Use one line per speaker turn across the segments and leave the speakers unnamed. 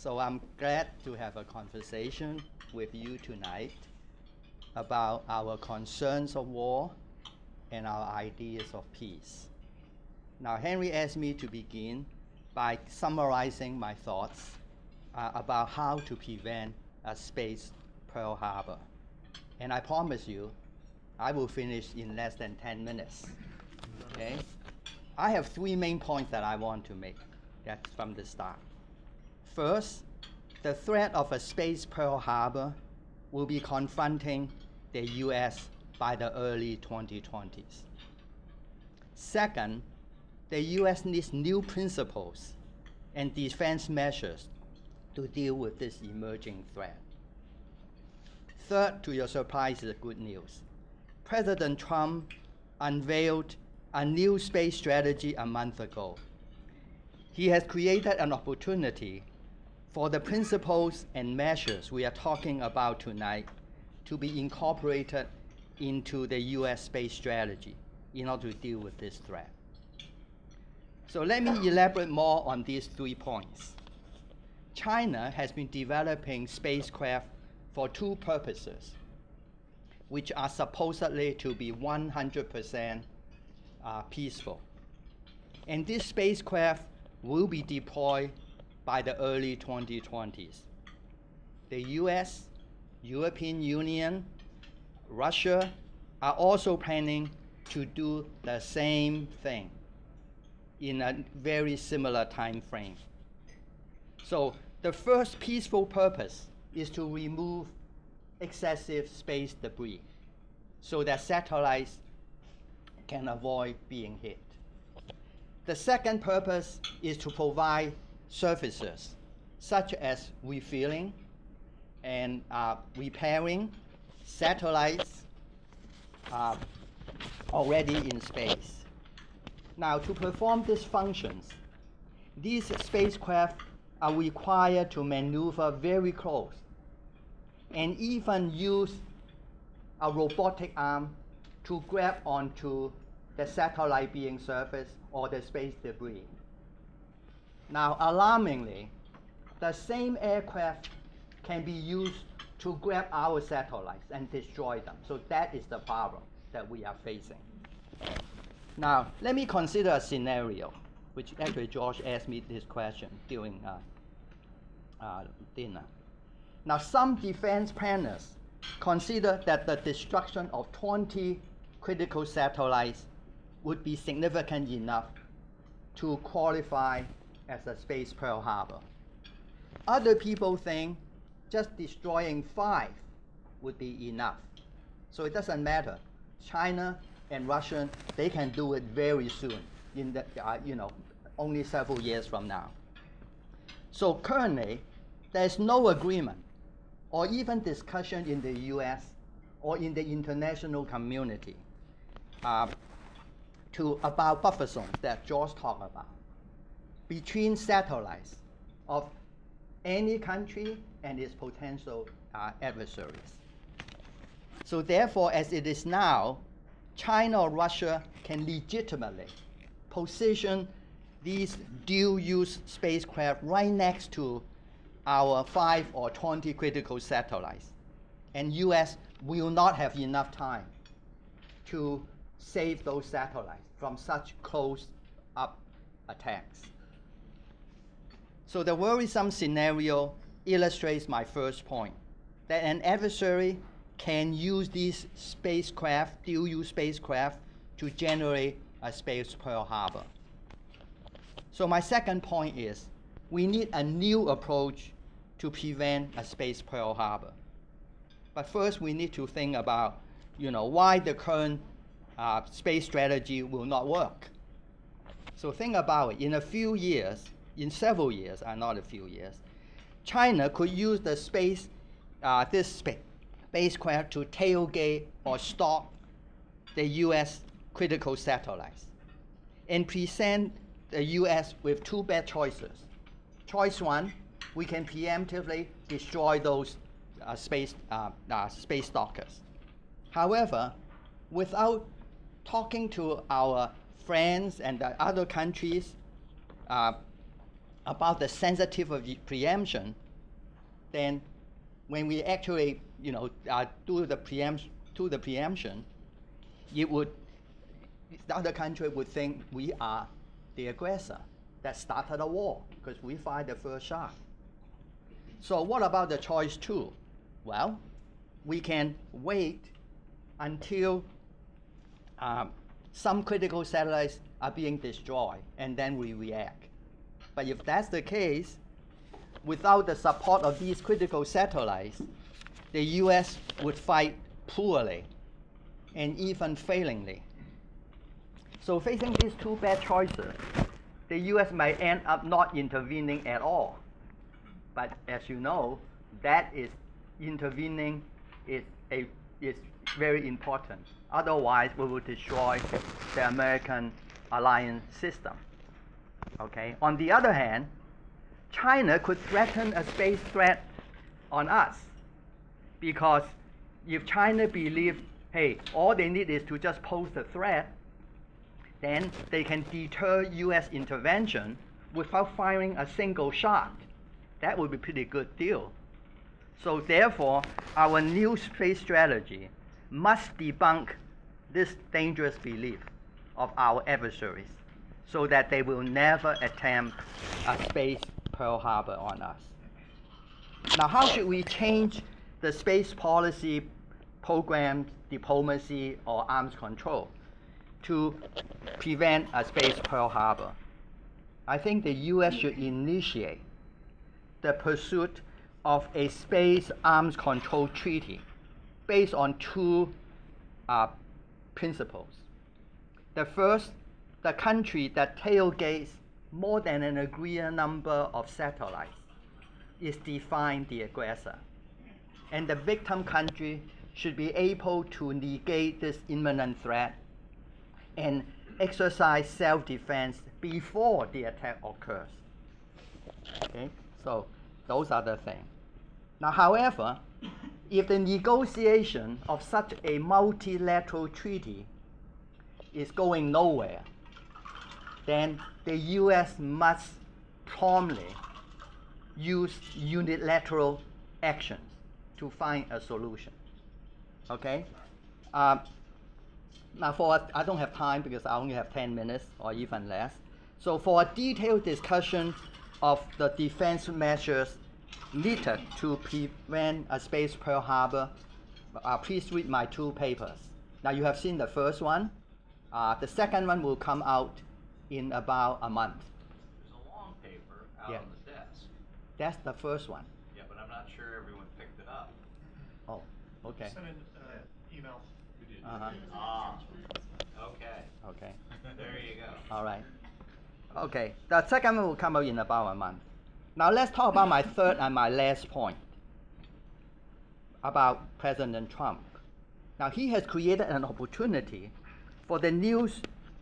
So I'm glad to have a conversation with you tonight about our concerns of war and our ideas of peace. Now, Henry asked me to begin by summarizing my thoughts about how to prevent a space Pearl Harbor. And I promise you, I will finish in less than 10 minutes. Okay? I have three main points that I want to make from the start. First, the threat of a space Pearl Harbor will be confronting the US by the early 2020s. Second, the US needs new principles and defense measures to deal with this emerging threat. Third, to your surprise, is good news. President Trump unveiled a new space strategy a month ago. He has created an opportunity for the principles and measures we are talking about tonight to be incorporated into the US space strategy in order to deal with this threat. So let me elaborate more on these 3 points. China has been developing spacecraft for 2 purposes, which are supposedly to be 100% peaceful. And this spacecraft will be deployed by the early 2020s. The US, European Union, Russia are also planning to do the same thing in a very similar time frame. So the first peaceful purpose is to remove excessive space debris so that satellites can avoid being hit. The second purpose is to provide services such as refueling and repairing satellites already in space. Now, to perform these functions, these spacecraft are required to maneuver very close and even use a robotic arm to grab onto the satellite being surfaced or the space debris. Now, alarmingly, the same aircraft can be used to grab our satellites and destroy them. So that is the problem that we are facing. Now, let me consider a scenario, which actually George asked me this question during dinner. Now, some defense planners consider that the destruction of 20 critical satellites would be significant enough to qualify as a space Pearl Harbor. Other people think just destroying 5 would be enough. So it doesn't matter. China and Russia, they can do it very soon, in the, only several years from now. So currently, there's no agreement or even discussion in the US or in the international community about buffer zones that George talked about between satellites of any country and its potential adversaries. So therefore, as it is now, China or Russia can legitimately position these dual-use spacecraft right next to our 5 or 20 critical satellites. And US will not have enough time to save those satellites from such close-up attacks. So the worrisome scenario illustrates my first point, that an adversary can use these spacecraft, dual-use spacecraft, to generate a space Pearl Harbor. So my second point is, we need a new approach to prevent a space Pearl Harbor. But first, we need to think about, why the current space strategy will not work. So think about it. In several years, not a few years, China could use the spacecraft to tailgate or stalk the US critical satellites and present the US with 2 bad choices. Choice 1, we can preemptively destroy those space stalkers. However, without talking to our friends and the other countries about the sensitivity of preemption, then when we actually, do the preemption, the other country would think we are the aggressor that started a war because we fired the first shot. So what about the choice two? Well, we can wait until some critical satellites are being destroyed, and then we react. But if that's the case, without the support of these critical satellites, the US would fight poorly and even failingly. So facing these two bad choices, the US might end up not intervening at all. But as you know, that is intervening is very important. Otherwise, we will destroy the American alliance system. Okay. On the other hand, China could threaten a space threat on us, because if China believes, hey, all they need is to just pose a threat, then they can deter US intervention without firing a single shot. That would be a pretty good deal. So therefore, our new space strategy must debunk this dangerous belief of our adversaries so that they will never attempt a space Pearl Harbor on us. Now, how should we change the space policy, program, diplomacy, or arms control to prevent a space Pearl Harbor? I think the US should initiate the pursuit of a space arms control treaty based on two principles. The first, the country that tailgates more than an agreed number of satellites is defined the aggressor. And the victim country should be able to negate this imminent threat and exercise self-defense before the attack occurs. Okay, so those are the things. Now, however, if the negotiation of such a multilateral treaty is going nowhere, then the US must promptly use unilateral actions to find a solution. Okay? Now, I don't have time because I only have 10 minutes or even less. So for a detailed discussion of the defense measures needed to prevent a space Pearl Harbor, please read my two papers. Now, you have seen the first one. The second one will come out in about a month.
There's a long paper out on the desk.
That's the first one.
Yeah, but I'm not sure everyone picked it up.
Oh, okay.
Send an email.
We did.
Uh-huh.
Okay.
Okay.
There you go.
All right. Okay. The second one will come out in about a month. Now let's talk about my third and my last point about President Trump. Now, he has created an opportunity for the new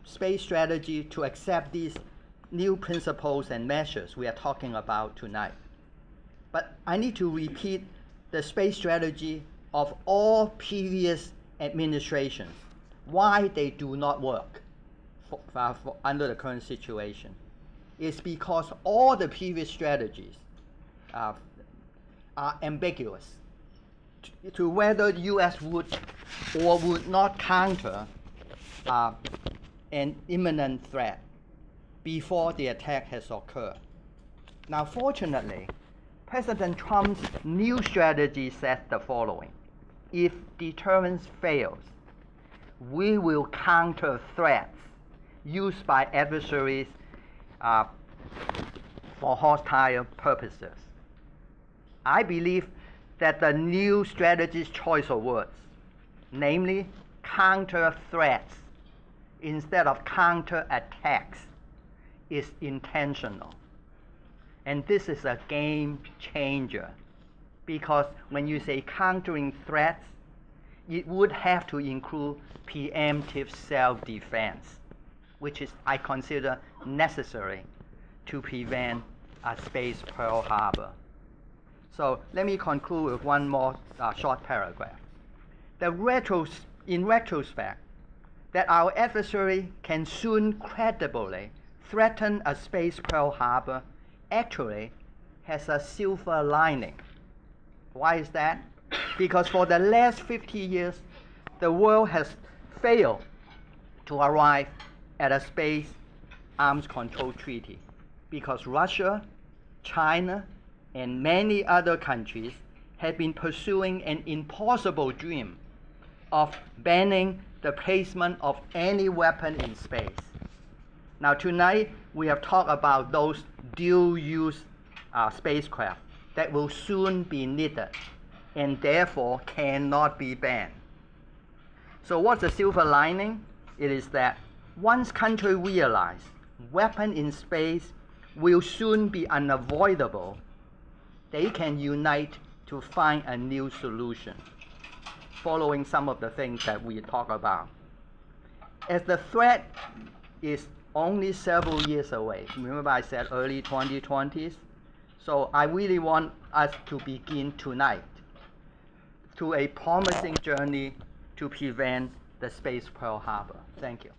space strategy to accept these new principles and measures we are talking about tonight. But I need to repeat the space strategy of all previous administrations, why they do not work under the current situation. Is because all the previous strategies are ambiguous to whether the US would or would not counter an imminent threat before the attack has occurred. Now, fortunately, President Trump's new strategy says the following: if deterrence fails, we will counter threats used by adversaries for hostile purposes. I believe that the new strategy's choice of words, namely counter threats instead of counter attacks, is intentional. And this is a game changer, because when you say countering threats, it would have to include preemptive self-defense, which is, I consider, necessary to prevent a space Pearl Harbor. So let me conclude with one more short paragraph. In retrospect, that our adversary can soon credibly threaten a space Pearl Harbor actually has a silver lining. Why is that? Because for the last 50 years, the world has failed to arrive at a space arms control treaty because Russia, China, and many other countries have been pursuing an impossible dream of banning the placement of any weapon in space. Now tonight we have talked about those dual-use spacecraft that will soon be needed and therefore cannot be banned. So what's the silver lining? It is that once countries realize weapons in space will soon be unavoidable, they can unite to find a new solution, following some of the things that we talk about. As the threat is only several years away, remember I said early 2020s? So I really want us to begin tonight to a promising journey to prevent the space Pearl Harbor. Thank you.